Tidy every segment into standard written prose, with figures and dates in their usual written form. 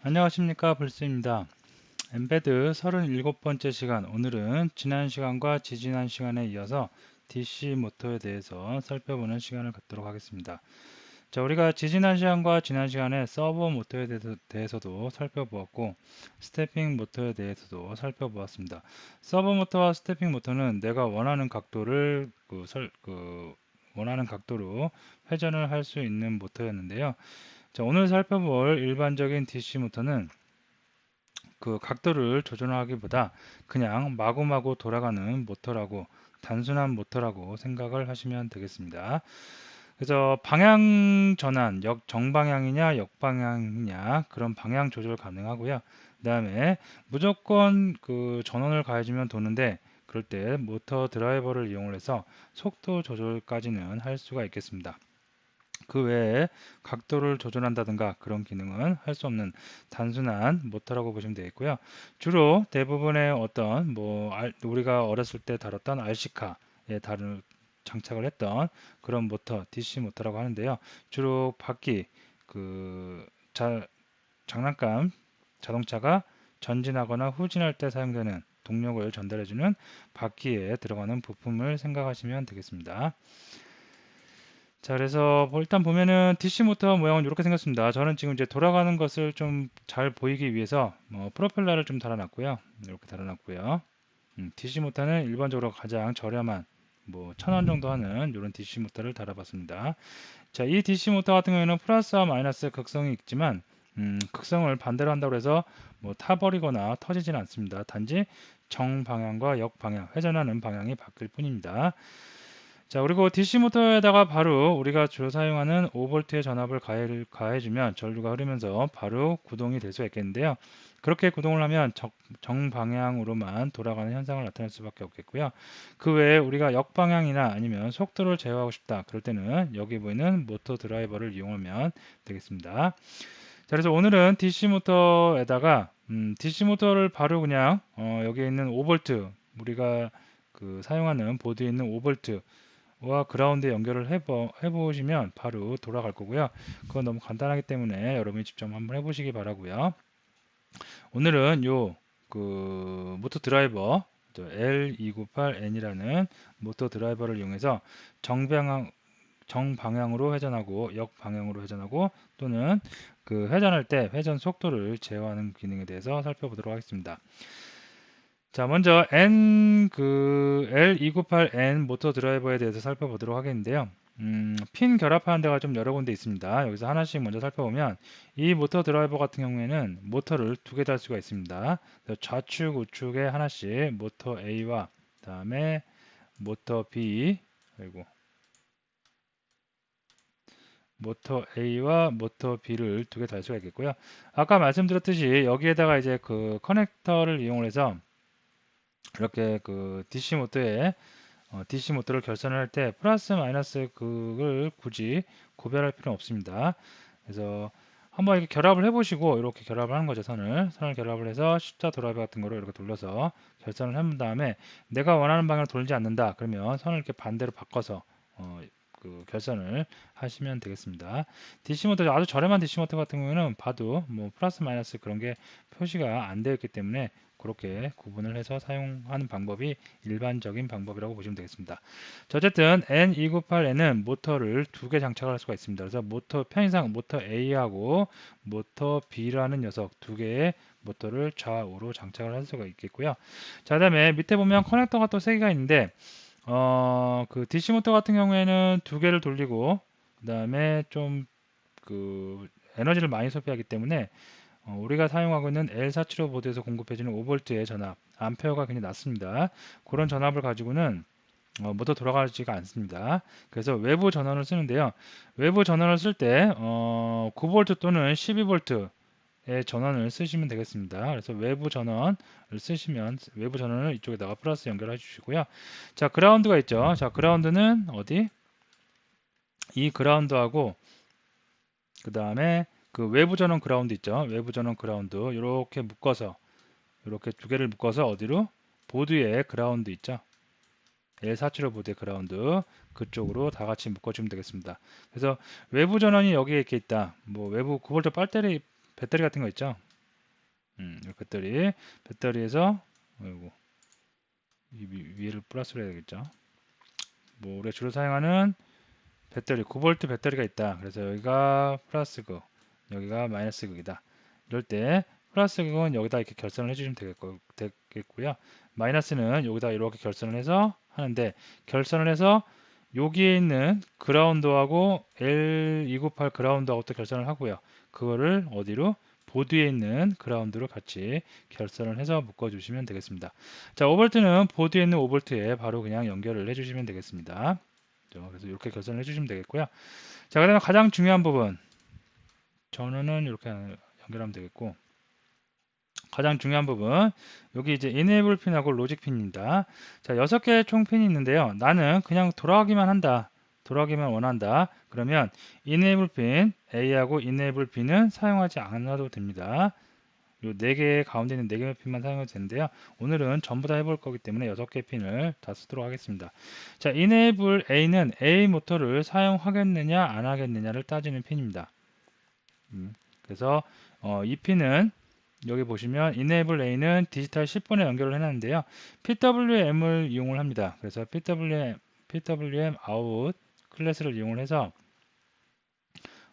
안녕하십니까, 불스입니다. 엠베드 37번째 시간, 오늘은 지난 시간과 지지난 시간에 이어서 DC 모터에 대해서 살펴보는 시간을 갖도록 하겠습니다. 자, 우리가 지지난 시간과 지난 시간에 서버 모터에 대해서도 살펴보았고, 스태핑 모터에 대해서도 살펴보았습니다. 서버 모터와 스태핑 모터는 내가 원하는 각도를 원하는 각도로 회전을 할 수 있는 모터였는데요. 자, 오늘 살펴볼 일반적인 DC 모터는 그 각도를 조절하기보다 그냥 마구마구 돌아가는 모터라고, 단순한 모터라고 생각을 하시면 되겠습니다. 그래서 방향 전환, 정방향이냐 역방향이냐 그런 방향 조절 가능하고요. 그 다음에 무조건 그 전원을 가해주면 도는데, 그럴 때 모터 드라이버를 이용을 해서 속도 조절까지는 할 수가 있겠습니다. 그 외에 각도를 조절한다든가 그런 기능은 할 수 없는 단순한 모터라고 보시면 되겠고요. 주로 대부분의 어떤 우리가 어렸을 때 다뤘던 RC카에 장착을 했던 그런 모터, DC 모터라고 하는데요. 주로 바퀴, 그 장난감 자동차가 전진하거나 후진할 때 사용되는 동력을 전달해주는 바퀴에 들어가는 부품을 생각하시면 되겠습니다. 자, 그래서 일단 보면은 DC 모터 모양은 이렇게 생겼습니다. 저는 지금 이제 돌아가는 것을 좀 잘 보이기 위해서 프로펠러를 좀 달아놨고요. 이렇게 달아놨고요. DC 모터는 일반적으로 가장 저렴한 1,000원 정도 하는 이런 DC 모터를 달아봤습니다. 자, 이 DC 모터 같은 경우에는 플러스와 마이너스 극성이 있지만 극성을 반대로 한다고 해서 타버리거나 터지지는 않습니다. 단지 정방향과 역방향, 회전하는 방향이 바뀔 뿐입니다. 자, 그리고 DC 모터에다가 바로 우리가 주로 사용하는 5V의 전압을 가해주면 전류가 흐르면서 바로 구동이 될 수가 있겠는데요. 그렇게 구동을 하면 정방향으로만 돌아가는 현상을 나타낼 수밖에 없겠고요. 그 외에 우리가 역방향이나 아니면 속도를 제어하고 싶다, 그럴 때는 여기 보이는 모터 드라이버를 이용하면 되겠습니다. 자, 그래서 오늘은 DC 모터에다가 DC 모터를 바로 그냥 여기에 있는 5V, 우리가 그 사용하는 보드에 있는 5V 와 그라운드에 연결을 해보시면 바로 돌아갈 거고요. 그건 너무 간단하기 때문에 여러분이 직접 한번 해보시기 바라고요. 오늘은 모터 드라이버 L298N이라는 모터 드라이버를 이용해서 정방향으로 회전하고 역방향으로 회전하고 또는 그 회전할 때 회전 속도를 제어하는 기능에 대해서 살펴보도록 하겠습니다. 자, 먼저 L298N 모터 드라이버에 대해서 살펴보도록 하겠는데요. 핀 결합하는 데가 좀 여러 군데 있습니다. 여기서 하나씩 먼저 살펴보면 이 모터 드라이버 같은 경우에는 모터를 두 개 달 수가 있습니다. 좌측, 우측에 하나씩 모터 A와 다음에 모터 B, 그리고 모터 A와 모터 B를 두 개 달 수가 있겠고요. 아까 말씀드렸듯이 여기에다가 이제 그 커넥터를 이용해서 이렇게 그 DC 모터를 결선을 할 때 플러스 마이너스 그걸 굳이 구별할 필요는 없습니다. 그래서 한번 이렇게 결합을 해보시고, 이렇게 결합을 하는 거죠. 선을 결합을 해서 십자 드라이버 같은 거로 이렇게 돌려서 결선을 한 다음에 내가 원하는 방향으로 돌지 않는다 그러면 선을 이렇게 반대로 바꿔서 그 결선을 하시면 되겠습니다. DC 모터, 아주 저렴한 DC 모터 같은 경우에는 봐도 플러스 마이너스 그런 게 표시가 안 되어 있기 때문에 그렇게 구분을 해서 사용하는 방법이 일반적인 방법이라고 보시면 되겠습니다. 자, 어쨌든 N298N은 모터를 두 개 장착을 할 수가 있습니다. 그래서 편의상 모터 A하고 모터 B라는 녀석 두 개의 모터를 좌우로 장착을 할 수가 있겠고요. 자, 그다음에 밑에 보면 커넥터가 또 세 개가 있는데 그 DC 모터 같은 경우에는 두 개를 돌리고 그 다음에 좀 그 에너지를 많이 소비하기 때문에 우리가 사용하고 있는 L475 보드에서 공급해주는 5V의 전압, 암페어가 굉장히 낮습니다. 그런 전압을 가지고는 모터 돌아가지가 않습니다. 그래서 외부 전원을 쓰는데요. 외부 전원을 쓸 때 9V 또는 12V의 전원을 쓰시면 되겠습니다. 그래서 외부 전원을 쓰시면 외부 전원을 이쪽에다가 플러스 연결해 주시고요. 자, 그라운드가 있죠. 자, 그라운드는 어디? 이 그라운드하고 그 다음에 그 외부 전원 그라운드 있죠. 외부 전원 그라운드 이렇게 묶어서, 이렇게 두 개를 묶어서 어디로? 보드에 그라운드 있죠. L475 보드의 그라운드 그쪽으로 다 같이 묶어주면 되겠습니다. 그래서 외부 전원이 여기에 이렇게 있다. 외부 9V 배터리 같은 거 있죠. 배터리에서 아이고, 위를 플러스로 해야 되겠죠. 뭐 우리가 주로 사용하는 배터리 9V 배터리가 있다. 그래서 여기가 플러스 극, 여기가 마이너스 극이다. 이럴 때 플러스 극은 여기다 이렇게 결선을 해주시면 되겠고요. 마이너스는 여기다 이렇게 결선을 해서 하는데, 결선을 해서 여기에 있는 그라운드하고 L298 그라운드하고 또 결선을 하고요. 그거를 어디로? 보드에 있는 그라운드로 같이 결선을 해서 묶어주시면 되겠습니다. 자, 5V는 보드에 있는 5V에 바로 그냥 연결을 해주시면 되겠습니다. 그래서 이렇게 결선을 해주시면 되겠고요. 자, 그 다음에 가장 중요한 부분, 전원은 이렇게 연결하면 되겠고, 가장 중요한 부분, 여기 이제 enable 핀하고 로직 핀입니다. 자, 6개의 총 핀이 있는데요. 나는 그냥 돌아가기만 한다. 돌아가기만 원한다. 그러면 enable 핀 A하고 enable B는 사용하지 않아도 됩니다. 요 4개 가운데 있는 4개의 핀만 사용해도 되는데요. 오늘은 전부 다 해볼 거기 때문에 6개 핀을 다 쓰도록 하겠습니다. 자, enable A는 A 모터를 사용하겠느냐 안 하겠느냐를 따지는 핀입니다. 그래서 이 핀은 여기 보시면 enable A는 디지털 10번에 연결을 해놨는데요. PWM을 이용을 합니다. 그래서 PWM out 클래스를 이용을 해서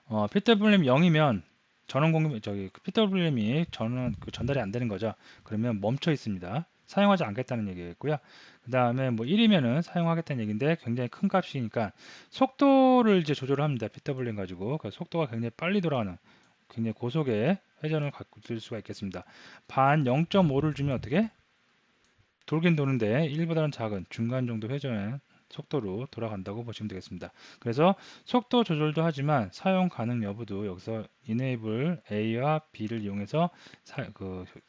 PWM 0이면 전원 공급 PWM이 전달이 안 되는 거죠. 그러면 멈춰 있습니다. 사용하지 않겠다는 얘기겠고요. 그 다음에 뭐 1이면은 사용하겠다는 얘기인데 굉장히 큰 값이니까 속도를 이제 조절을 합니다. PWM 가지고. 그래서 속도가 굉장히 빨리 돌아가는 굉장히 고속의 회전을 갖고 들 수가 있겠습니다. 반 0.5를 주면 어떻게? 돌긴 도는데 1보다는 작은 중간 정도 회전의 속도로 돌아간다고 보시면 되겠습니다. 그래서 속도 조절도 하지만 사용 가능 여부도 여기서 enable A와 B를 이용해서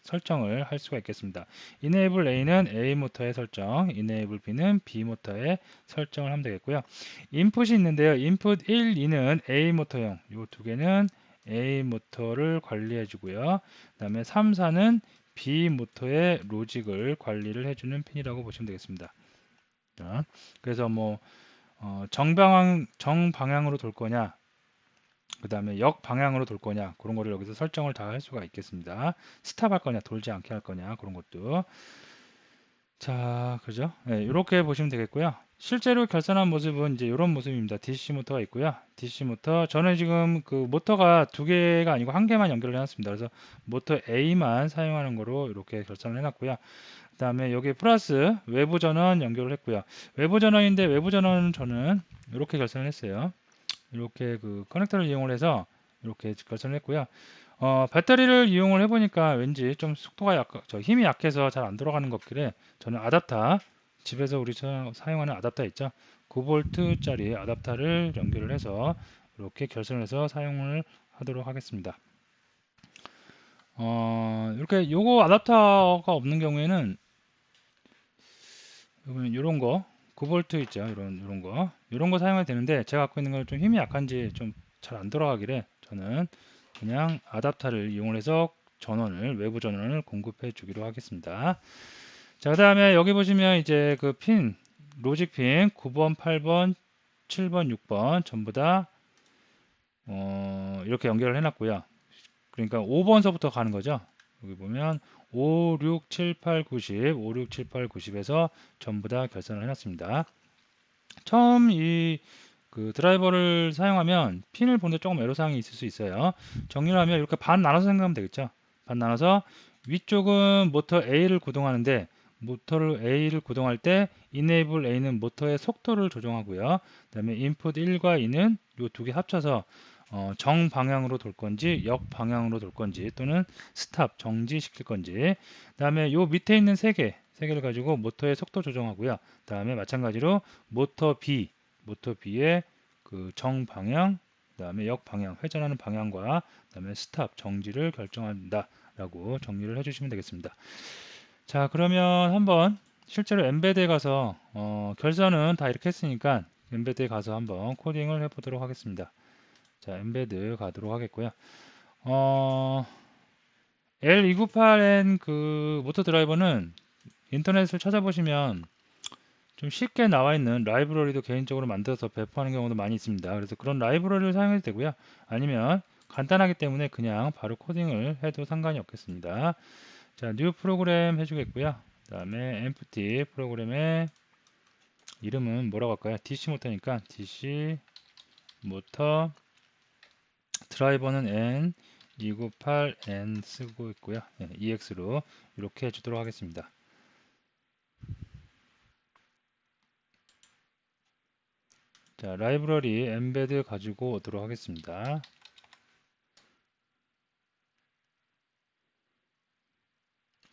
설정을 할 수가 있겠습니다. enable A는 A 모터의 설정, enable B는 B 모터의 설정을 하면 되겠고요. 인풋이 있는데요. input 1, 2는 A 모터용, 이 두 개는 A 모터를 관리해 주고요. 그 다음에 3, 4는 B 모터의 로직을 관리를 해주는 핀이라고 보시면 되겠습니다. 자, 그래서 뭐 정방향으로 돌 거냐, 그 다음에 역방향으로 돌 거냐, 그런 거를 여기서 설정을 다 할 수가 있겠습니다. 스탑 할 거냐, 돌지 않게 할 거냐, 그런 것도. 자, 그죠? 네, 이렇게 보시면 되겠고요. 실제로 결선한 모습은 이제 이런 모습입니다. DC 모터가 있고요. DC 모터, 저는 지금 그 모터가 2개가 아니고 1개만 연결을 해놨습니다. 그래서 모터 A만 사용하는 거로 이렇게 결선을 해놨고요. 그 다음에 여기 플러스 외부 전원 연결을 했고요. 외부 전원인데 외부 전원은 저는 이렇게 결선을 했어요. 이렇게 그 커넥터를 이용을 해서 이렇게 결선을 했고요. 배터리를 이용을 해보니까 왠지 좀 속도가 힘이 약해서 잘 안 돌아가는 것 같길래 저는 아답터, 집에서 우리 사용하는 아답터 있죠? 9V짜리 아답터를 연결을 해서 이렇게 결선을 해서 사용을 하도록 하겠습니다. 이렇게 요거 아답터가 없는 경우에는 이런 거 9V 있죠? 이런 거 사용해도 되는데, 제가 갖고 있는 건 좀 힘이 약한지 좀 잘 안 돌아가길래 저는 그냥 아답터를 이용해서 외부 전원을 공급해 주기로 하겠습니다. 자, 그 다음에 여기 보시면 이제 그 핀, 로직 핀 9번, 8번, 7번, 6번 전부 다 이렇게 연결을 해놨고요. 그러니까 5번서부터 가는 거죠. 여기 보면 5, 6, 7, 8, 90, 5, 6, 7, 8, 90에서 전부 다 결선을 해놨습니다. 처음 그 드라이버를 사용하면 핀을 보는데 조금 애로사항이 있을 수 있어요. 정리를 하면 이렇게 반 나눠서 생각하면 되겠죠. 반 나눠서 위쪽은 모터 A를 구동하는데, 모터를 A를 구동할 때 enable A는 모터의 속도를 조정하고요. 그 다음에 input 1과 2는 이 두 개 합쳐서 정방향으로 돌 건지 역방향으로 돌 건지, 또는 스탑 정지시킬 건지, 그 다음에 요 밑에 있는 세 개를 가지고 모터의 속도 조정하고요. 그 다음에 마찬가지로 모터 B의 그 정방향, 그 다음에 역방향, 회전하는 방향과 그 다음에 스탑 정지를 결정한다 라고 정리를 해주시면 되겠습니다. 자, 그러면 한번 실제로 엠베드에 가서 결선은 다 이렇게 했으니까 엠베드에 가서 한번 코딩을 해보도록 하겠습니다. 자, 엠베드 가도록 하겠고요. L298N 그 모터 드라이버는 인터넷을 찾아보시면 좀 쉽게 나와 있는 라이브러리도 개인적으로 만들어서 배포하는 경우도 많이 있습니다. 그래서 그런 라이브러리를 사용해도 되고요. 아니면 간단하기 때문에 그냥 바로 코딩을 해도 상관이 없겠습니다. 자, new 프로그램 해주겠고요. 그 다음에 empty 프로그램의 이름은 뭐라고 할까요? DC 모터니까 DC 모터 드라이버는 N 298N 쓰고 있고요. 네, EX로 이렇게 해주도록 하겠습니다. 자, 라이브러리 embed 가지고 오도록 하겠습니다.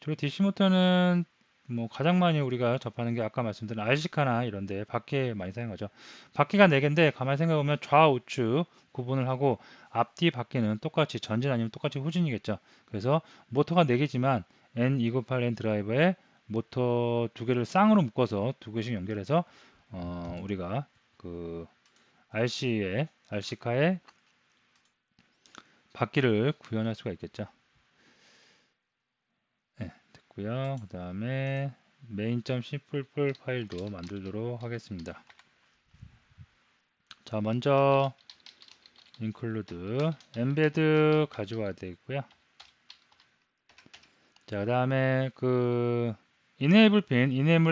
주로 DC 모터는 뭐 가장 많이 우리가 접하는 게 아까 말씀드린 RC카나 이런데 바퀴 많이 사용하죠. 바퀴가 4개인데 가만히 생각해보면 좌우측 구분을 하고 앞뒤 바퀴는 똑같이 전진 아니면 똑같이 후진이겠죠. 그래서 모터가 4개지만 N298N 드라이버에 모터 2개를 쌍으로 묶어서 2개씩 연결해서 우리가 그 RC카의 바퀴를 구현할 수가 있겠죠. 네, 됐고요. 그 다음에 main.c 파일도 만들도록 하겠습니다. 자, 먼저 include embed 가져와야 되고요. 자, 그 다음에 그 enable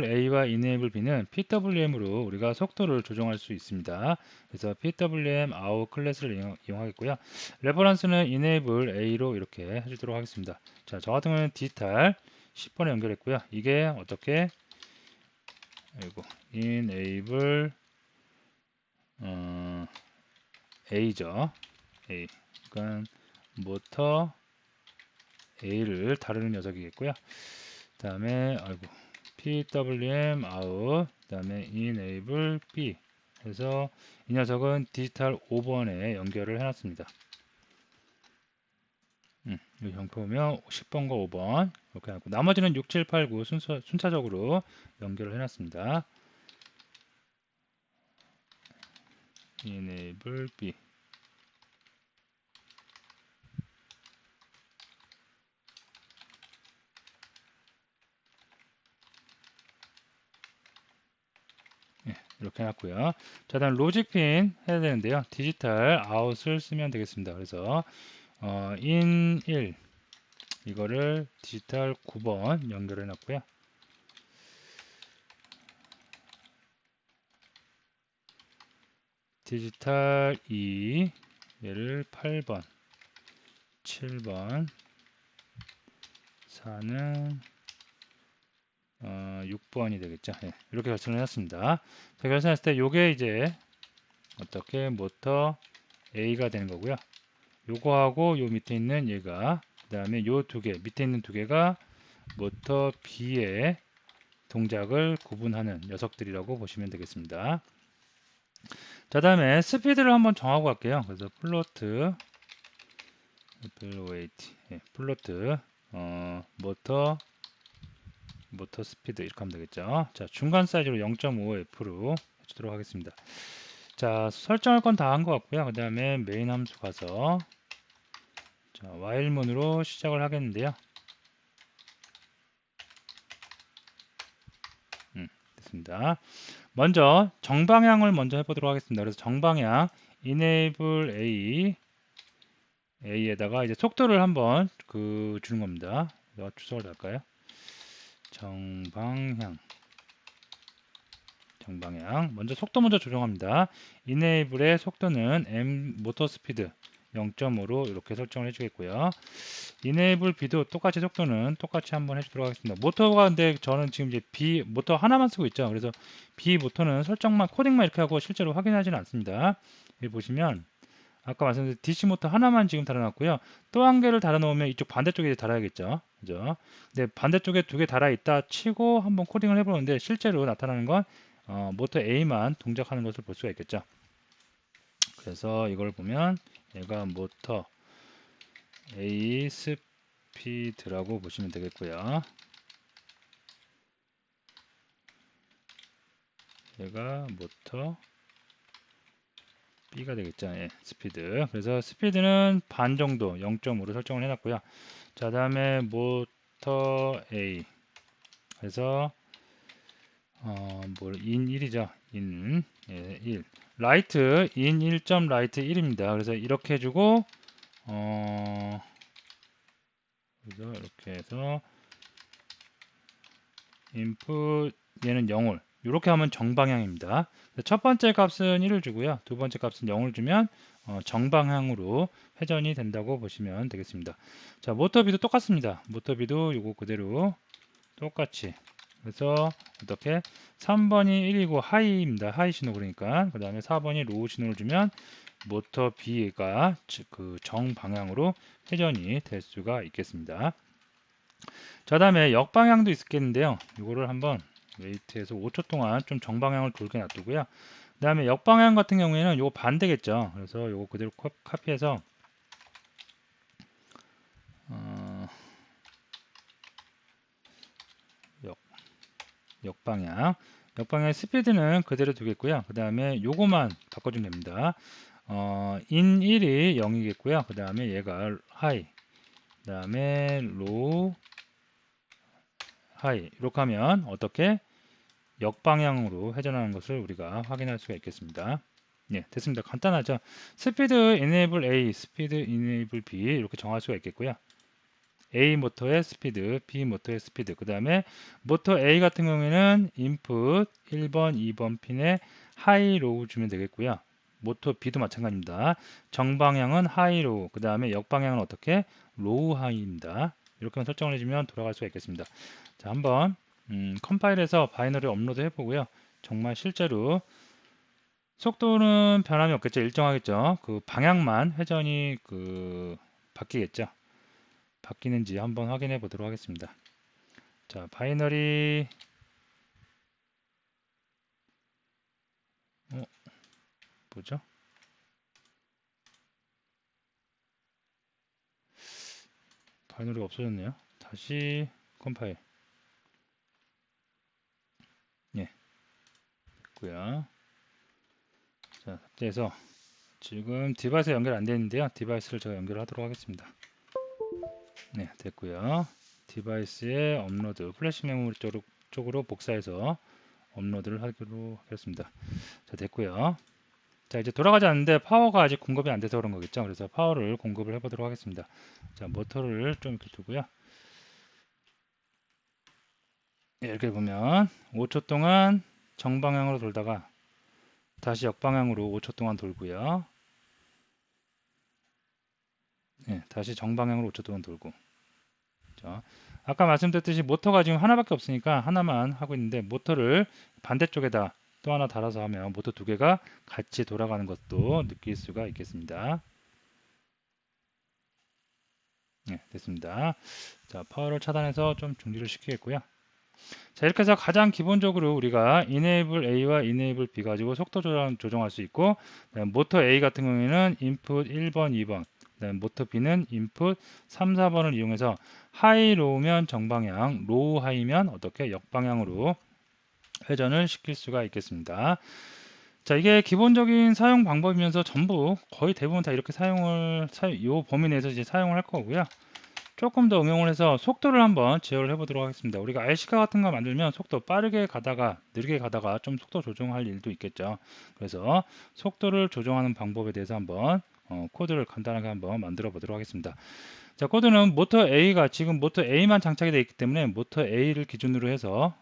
A와 enable B는 PWM으로 우리가 속도를 조정할 수 있습니다. 그래서 PWM out 클래스를 이용하겠고요. 레퍼런스는 enable A로 이렇게 해주도록 하겠습니다. 자, 저 같은 경우는 디지털 10번에 연결했고요. 이게 어떻게 enable A죠. A. 그러니까 모터 A를 다루는 녀석이겠고요. 그 다음에 PWM out, 그 다음에 enable B 해서 이 녀석은 디지털 5번에 연결을 해놨습니다. 이 형표 보면 10번과 5번 이렇게 하고 나머지는 6, 7, 8, 9 순차적으로 연결을 해놨습니다. enable B 이렇게 해놨고요. 자, 다음 로직 핀 해야 되는데요. 디지털 아웃을 쓰면 되겠습니다. 그래서 in 1 이거를 디지털 9번 연결해 놨고요. 디지털 2 얘를 8번 7번 4는 6번이 되겠죠. 예, 이렇게 결정을 해놨습니다. 자, 결정했을 때 요게 이제 어떻게 모터 A가 되는 거고요. 요거하고 요 밑에 있는 얘가 그 다음에 요 두 개 밑에 있는 두 개가 모터 B의 동작을 구분하는 녀석들이라고 보시면 되겠습니다. 자, 다음에 스피드를 한번 정하고 갈게요. 그래서 플로트 플로트 모터 스피드 이렇게 하면 되겠죠. 자, 중간 사이즈로 0.5F로 해주도록 하겠습니다. 자, 설정할 건 다 한 것 같고요. 그 다음에 메인 함수 가서 자, while문으로 시작을 하겠는데요. 됐습니다. 먼저 정방향을 먼저 해보도록 하겠습니다. 그래서 정방향 enable A에다가 이제 속도를 한번 주는 겁니다. 추석을 달까요? 정방향 먼저 속도 먼저 조정합니다. enable의 속도는 모터 스피드 0.5로 이렇게 설정을 해주겠고요. enable B도 똑같이 속도는 똑같이 한번 해주도록 하겠습니다. 모터가 근데 저는 지금 이제 B 모터 하나만 쓰고 있죠. 그래서 B 모터는 설정만 코딩만 이렇게 하고 실제로 확인하지는 않습니다. 여기 보시면 아까 말씀드린 DC 모터 하나만 지금 달아놨고요. 또 한 개를 달아놓으면 이쪽 반대쪽에 달아야겠죠. 그죠? 근데 반대쪽에 두 개 달아있다 치고 한번 코딩을 해보는데 실제로 나타나는 건 모터 A만 동작하는 것을 볼 수가 있겠죠. 그래서 이걸 보면 얘가 모터 A 스피드라고 보시면 되겠고요. 얘가 모터 B가 되겠죠. 예, 스피드. 그래서 스피드는 반 정도 0.5로 설정을 해놨고요. 자, 다음에 모터 A. 그래서 in 1이죠. in 1. 라이트 in 1.라이트 1입니다. 그래서 이렇게 해주고 그래서 이렇게 해서 input 얘는 0을 이렇게 하면 정방향입니다. 첫 번째 값은 1을 주고요. 두 번째 값은 0을 주면 정방향으로 회전이 된다고 보시면 되겠습니다. 자, 모터비도 똑같습니다. 모터비도 이거 그대로 똑같이. 그래서 어떻게 3번이 1이고 하이입니다. 하이 신호 그러니까. 그 다음에 4번이 로우 신호를 주면 모터 B가 그 정방향으로 회전이 될 수가 있겠습니다. 자, 다음에 역방향도 있겠는데요. 이거를 한번 웨이트해서 5초 동안 좀 정방향을 돌게 놔두고요. 그 다음에 역방향 같은 경우에는 이거 반대겠죠. 그래서 이거 그대로 카피해서 어, 역방향 역방향의 스피드는 그대로 두겠고요. 그 다음에 요거만 바꿔주면 됩니다. in 1이 0이겠고요. 그 다음에 얘가 high, 그 다음에 low, high 이렇게 하면 어떻게 역방향으로 회전하는 것을 우리가 확인할 수가 있겠습니다. 예, 됐습니다. 간단하죠. 스피드 enable A, 스피드 enable B 이렇게 정할 수가 있겠고요. A 모터의 스피드, B 모터의 스피드. 그 다음에 모터 A 같은 경우에는 인풋 1번, 2번 핀에 하이, 로우 주면 되겠고요. 모터 B도 마찬가지입니다. 정방향은 하이, 로우. 그 다음에 역방향은 어떻게? 로우, 하이입니다. 이렇게만 설정을 해주면 돌아갈 수가 있겠습니다. 자, 한번 컴파일해서 바이너리 업로드 해보고요. 정말 실제로 속도는 변함이 없겠죠. 일정하겠죠. 그 방향만 회전이 바뀌겠죠. 바뀌는지 한번 확인해 보도록 하겠습니다. 자, 바이너리 뭐죠? 바이너리가 없어졌네요. 다시 컴파일. 예, 됐고요. 자, 삭제해서 지금 디바이스 연결 안 되는데요. 디바이스를 제가 연결하도록 하겠습니다. 네, 됐고요. 디바이스에 업로드, 플래시 메모리 쪽으로 복사해서 업로드를 하도록 하겠습니다. 자, 됐고요. 자, 이제 돌아가지 않는데 파워가 아직 공급이 안 돼서 그런 거겠죠. 그래서 파워를 공급을 해보도록 하겠습니다. 자, 모터를 좀 이렇게 두고요. 예, 이렇게 보면 5초 동안 정방향으로 돌다가 다시 역방향으로 5초 동안 돌고요. 예, 다시 정방향으로 5초 동안 돌고. 자, 아까 말씀드렸듯이 모터가 지금 하나밖에 없으니까 하나만 하고 있는데 모터를 반대쪽에다 또 하나 달아서 하면 모터 두 개가 같이 돌아가는 것도 느낄 수가 있겠습니다. 네, 됐습니다. 자, 파워를 차단해서 좀 중지를 시키겠고요. 자, 이렇게 해서 가장 기본적으로 우리가 enable A와 enable B 가지고 속도 조정할 수 있고, 모터 A 같은 경우에는 input 1번, 2번, 모터 B는 input 3, 4번을 이용해서 하이 로우면 정방향, 로우 하이면 어떻게 역방향으로 회전을 시킬 수가 있겠습니다. 자, 이게 기본적인 사용 방법이면서 전부 거의 대부분 다 이렇게 이 범위 내에서 이제 사용을 할 거고요. 조금 더 응용을 해서 속도를 한번 제어를 해보도록 하겠습니다. 우리가 RC카 같은 거 만들면 속도 빠르게 가다가 느리게 가다가 좀 속도 조정할 일도 있겠죠. 그래서 속도를 조정하는 방법에 대해서 한번 코드를 간단하게 한번 만들어 보도록 하겠습니다. 자, 코드는 모터 A가 지금 모터 A만 장착이 되어 있기 때문에 모터 A를 기준으로 해서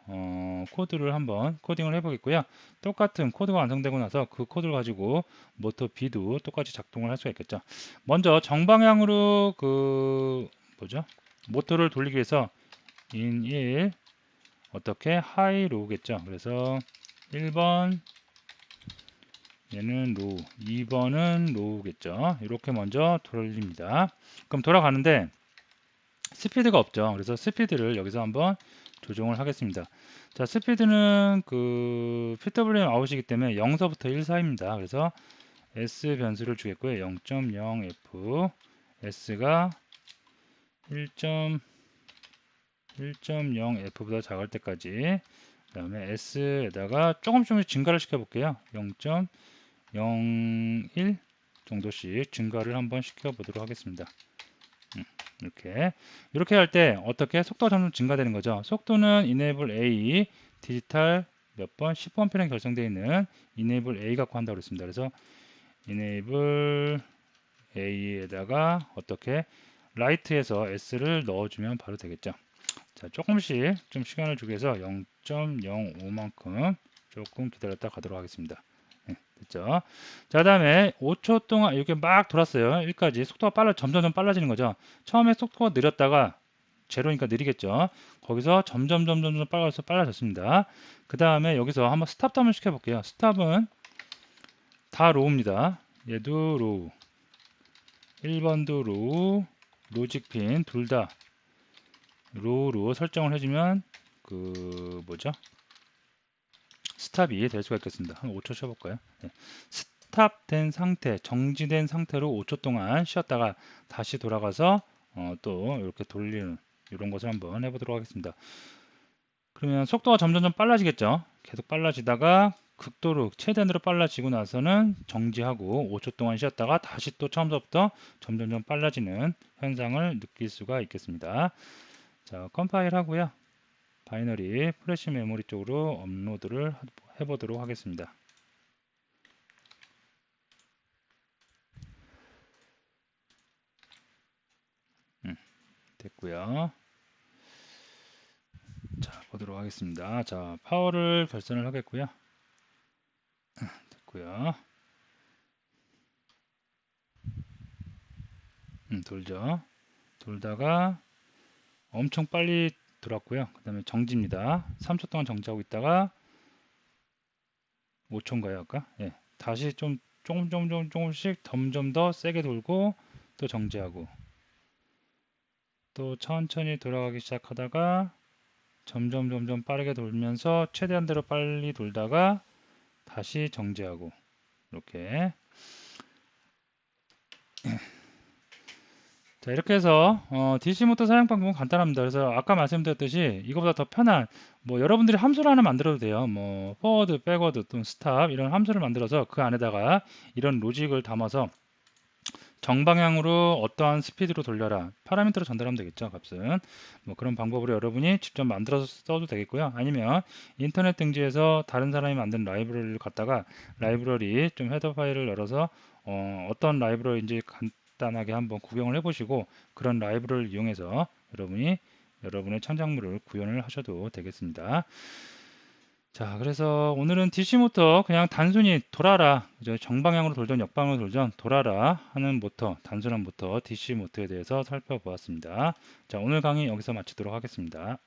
코드를 한번 코딩을 해보겠고요. 똑같은 코드가 완성되고 나서 그 코드를 가지고 모터 B도 똑같이 작동을 할 수가 있겠죠. 먼저 정방향으로 뭐죠? 모터를 돌리기 위해서 in 1 어떻게 하이 로우겠죠. 그래서 1번 얘는 로우, 2번은 로우겠죠. 이렇게 먼저 돌립니다. 그럼 돌아가는데 스피드가 없죠. 그래서 스피드를 여기서 한번 조정을 하겠습니다. 자, 스피드는 PWM 아웃이기 때문에 0서부터 1 사이입니다. 그래서 S 변수를 주겠고요. 0.0F S가 1.0F보다 작을 때까지, 그 다음에 S에다가 조금씩 증가를 시켜볼게요. 0.01 정도씩 증가를 한번 시켜보도록 하겠습니다. 이렇게 할 때 어떻게 속도가 점점 증가되는 거죠. 속도는 enable A 디지털 몇 번 10번 편에 결성되어 있는 enable A 갖고 한다고 그랬습니다. 그래서 enable A에다가 어떻게 라이트에서 S를 넣어주면 바로 되겠죠. 자, 조금씩 좀 시간을 주기 위해서 0.05만큼 조금 기다렸다 가도록 하겠습니다. 네, 됐죠? 자, 다음에 5초 동안 이렇게 막 돌았어요. 여기까지 속도가 점점 빨라지는 거죠. 처음에 속도가 느렸다가 제로니까 느리겠죠. 거기서 점점 빨라졌습니다. 그 다음에 여기서 한번 스탑도 한번 시켜볼게요. 스탑은 다 로우입니다. 얘도 로우, 1번도 로우, 로직핀 둘 다 로우로 설정을 해주면 뭐죠? 스탑이 될 수가 있겠습니다. 한 5초 쉬어볼까요? 네. 스탑된 상태, 정지된 상태로 5초 동안 쉬었다가 다시 돌아가서 또 이렇게 돌리는 이런 것을 한번 해보도록 하겠습니다. 그러면 속도가 점점 빨라지겠죠. 계속 빨라지다가 극도로 최대한으로 빨라지고 나서는 정지하고 5초 동안 쉬었다가 다시 또 처음부터 점점 빨라지는 현상을 느낄 수가 있겠습니다. 자, 컴파일 하고요. 바이너리 플래시 메모리 쪽으로 업로드를 해보도록 하겠습니다. 됐고요. 자, 보도록 하겠습니다. 자, 파워를 결선을 하겠고요. 됐고요. 돌죠. 돌다가 엄청 빨리 돌았고요. 그 다음에 정지입니다. 3초 동안 정지하고 있다가 5초인가요 아까? 예. 다시 조금씩 점점 더 세게 돌고 또 정지하고 또 천천히 돌아가기 시작하다가 점점 빠르게 돌면서 최대한대로 빨리 돌다가 다시 정지하고 이렇게. 자, 이렇게 해서 DC 모터 사용 방법은 간단합니다. 그래서 아까 말씀드렸듯이 이거보다 더 편한 여러분들이 함수를 하나 만들어도 돼요. 포워드, 백워드 또는 스탑 이런 함수를 만들어서 그 안에다가 이런 로직을 담아서 정방향으로 어떠한 스피드로 돌려라 파라미터로 전달하면 되겠죠. 값은 그런 방법으로 여러분이 직접 만들어서 써도 되겠고요. 아니면 인터넷 등지에서 다른 사람이 만든 라이브러리를 갖다가 라이브러리 좀 헤더 파일을 열어서 어떤 라이브러리인지 간단하게 한번 구경을 해보시고 그런 라이브러리를 이용해서 여러분이 여러분의 창작물을 구현을 하셔도 되겠습니다. 자, 그래서 오늘은 DC 모터 그냥 단순히 돌아라, 정방향으로 돌든 역방향으로 돌든 돌아라 하는 모터, 단순한 모터 DC 모터에 대해서 살펴보았습니다. 자, 오늘 강의 여기서 마치도록 하겠습니다.